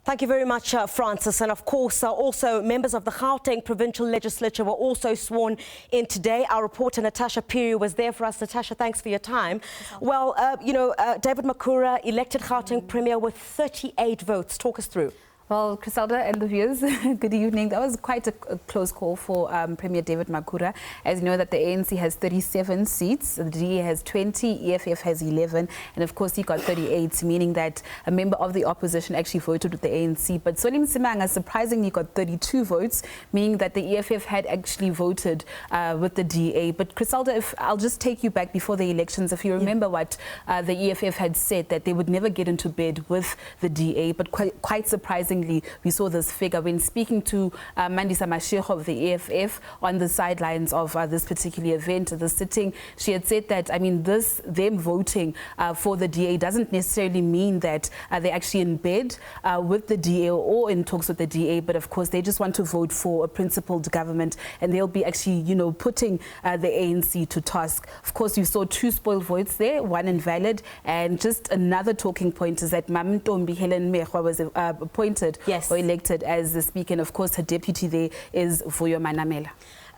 Thank you very much, Francis. And of course, also members of the Gauteng Provincial Legislature were also sworn in today. Our reporter Natasha Phiri was there for us. Natasha, thanks for your time. Well, David Makhura elected Gauteng Premier with 38 votes. Talk us through. Well, Criselda and the viewers, good evening. That was quite a close call for Premier David Makhura. As you know, that the ANC has 37 seats, the DA has 20, EFF has 11, and of course he got 38, meaning that a member of the opposition actually voted with the ANC. But Solim Simanga surprisingly got 32 votes, meaning that the EFF had actually voted with the DA. But Criselda, if I'll just take you back before the elections, if you remember what the EFF had said, that they would never get into bed with the DA, but quite surprisingly, we saw this figure when speaking to Mandisa Mashego of the EFF on the sidelines of this particular event, the sitting. She had said that, I mean, them voting for the DA doesn't necessarily mean that they're actually in bed with the DA or in talks with the DA, but of course they just want to vote for a principled government, and they'll be actually, putting the ANC to task. Of course, you saw 2 spoiled votes there, 1 invalid, and just another talking point is that Mamintombi Helen Mehwa was appointed or elected as the speaker, and of course her deputy there is Vuyo Manamela.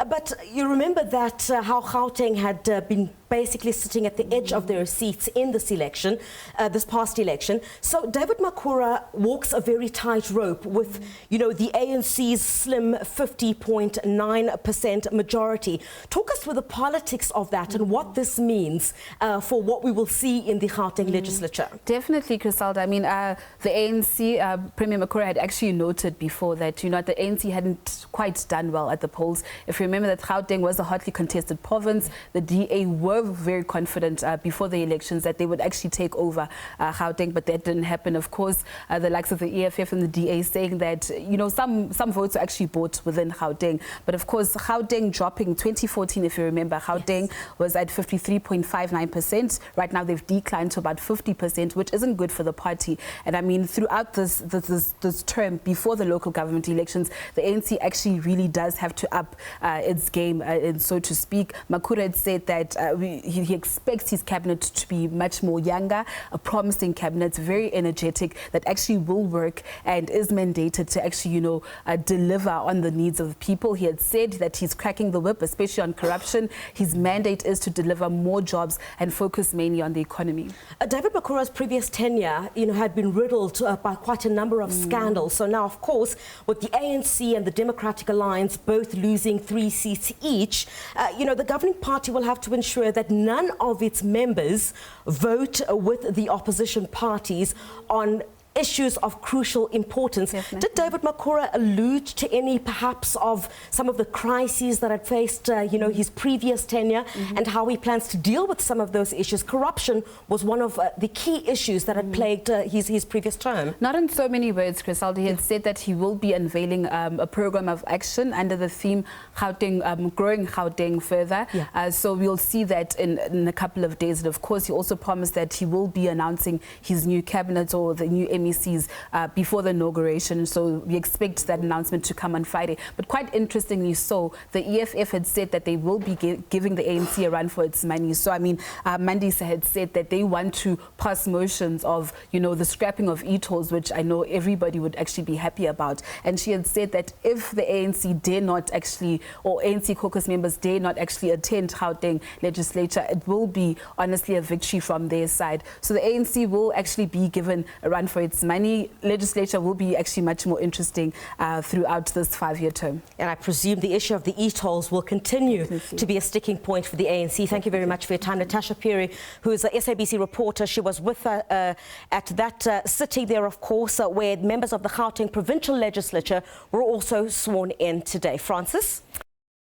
But you remember that how Gauteng had been basically sitting at the edge of their seats in this election, this past election. So David Makhura walks a very tight rope with, the ANC's slim 50.9% majority. Talk us through the politics of that and what this means for what we will see in the Gauteng legislature. Definitely, Criselda. I mean, the ANC, Premier Makhura had actually noted before that, the ANC hadn't quite done well at the polls. If you remember that Gauteng was a hotly contested province, the DA were very confident before the elections that they would actually take over Gauteng, but that didn't happen. Of course, the likes of the EFF and the DA saying that, some votes are actually bought within Gauteng. But of course, Gauteng dropping 2014, if you remember, Gauteng was at 53.59%. Right now, they've declined to about 50%, which isn't good for the party. And I mean, throughout this term, before the local government elections, the ANC actually really does have to up its game, and so to speak. Makhura had said that he expects his cabinet to be much more younger, a promising cabinet, very energetic, that actually will work and is mandated to actually, deliver on the needs of the people. He had said that he's cracking the whip, especially on corruption. His mandate is to deliver more jobs and focus mainly on the economy. David Makhura's previous tenure, had been riddled by quite a number of scandals. So now, of course, with the ANC and the Democratic Alliance both losing 3 seats each, the governing party will have to ensure that none of its members vote with the opposition parties on issues of crucial importance. Definitely. Did David Makhura allude to any, perhaps, of some of the crises that had faced, his previous tenure and how he plans to deal with some of those issues? Corruption was one of the key issues that had plagued his previous term. Not in so many words, Criselda. He had said that he will be unveiling a program of action under the theme Gauteng, growing Gauteng further. So we'll see that in a couple of days. And of course, he also promised that he will be announcing his new cabinet or the new MECs before the inauguration, so we expect that announcement to come on Friday. But quite interestingly so, the EFF had said that they will be giving the ANC a run for its money. So I mean, Mandisa had said that they want to pass motions of, the scrapping of e-tolls, which I know everybody would actually be happy about. And she had said that if the ANC dare not actually, or ANC caucus members dare not actually attend Gauteng legislature, it will be honestly a victory from their side. So the ANC will actually be given a run for its money. Legislature will be actually much more interesting throughout this 5-year term. And I presume the issue of the e-tolls will continue to be a sticking point for the ANC. Thank you very much for your time. Natasha Phiri, who is a SABC reporter, she was with at that sitting there, of course, where members of the Gauteng Provincial Legislature were also sworn in today. Francis?